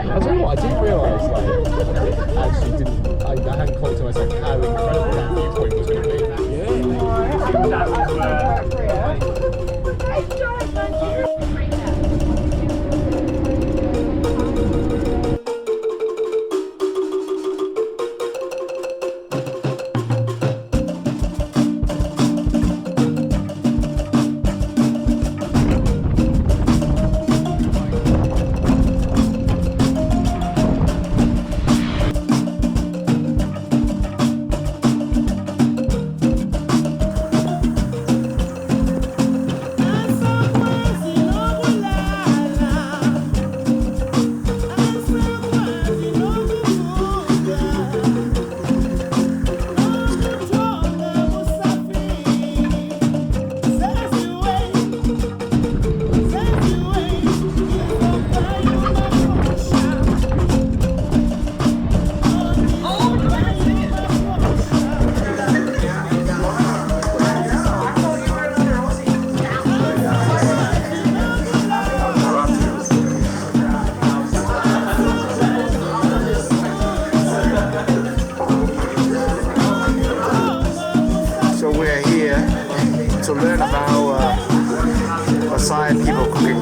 I tell you what, I didn't realise, like, I actually didn't, I hadn't clocked to myself how incredible that viewpoint was going to be. Yeah. That was to learn about Maasai people cooking.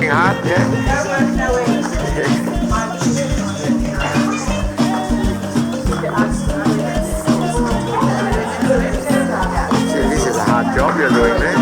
Hard, yeah. See, this is a hard job you're doing there.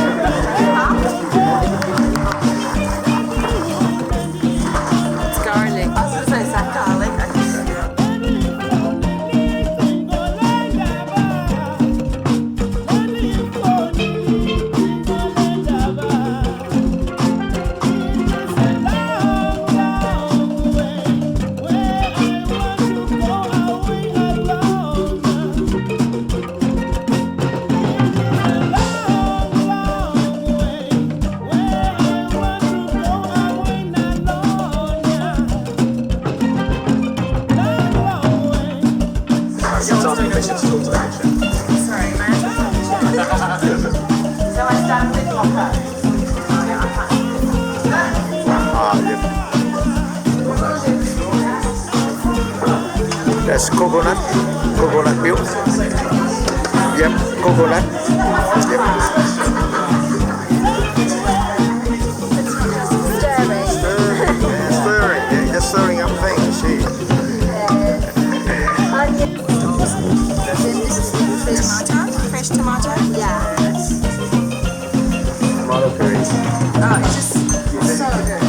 Sorry, man. So I start with Mocha. That's coconut milk. Yep, coconut. Yep. Stirring. Yeah, just stirring up things. See. Fresh tomato? Yeah. Tomato curry. Oh, it's just so good.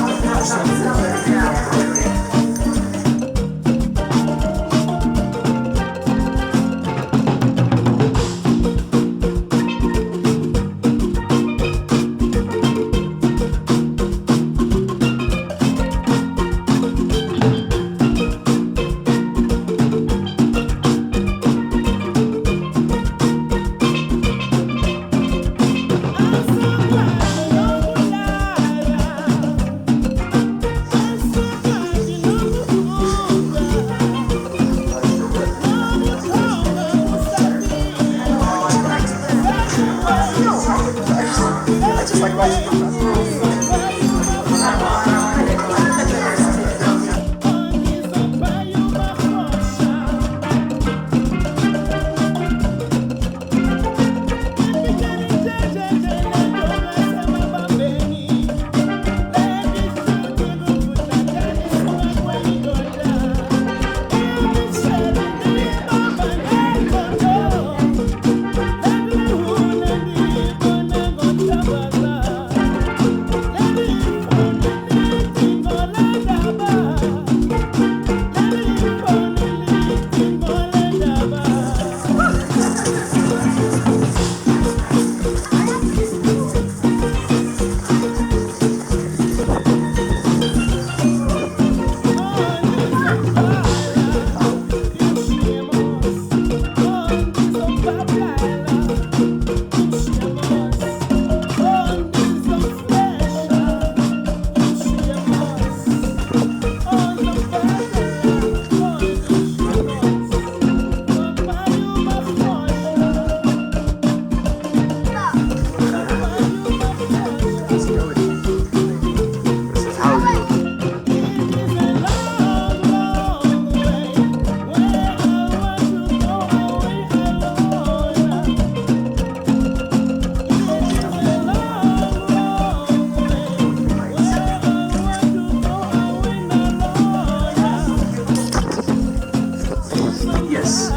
Yes.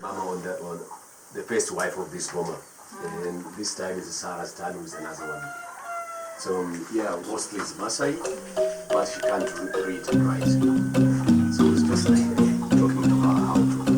Mama on the first wife of this woman, and this time is Sarah's time with another one. So yeah, mostly it's Masai, but she can't read and write. So it's just like talking to her how to.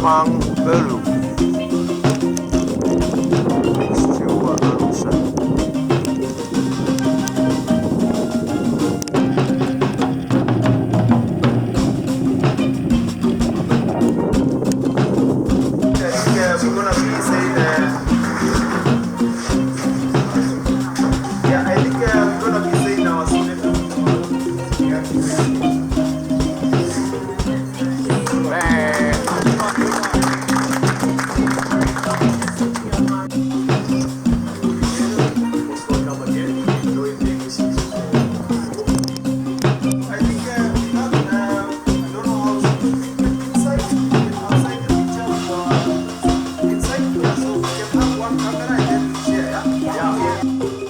Ngorongoro. Still Arusha. We're gonna be saying yeah, I think we're gonna be saying our yeah.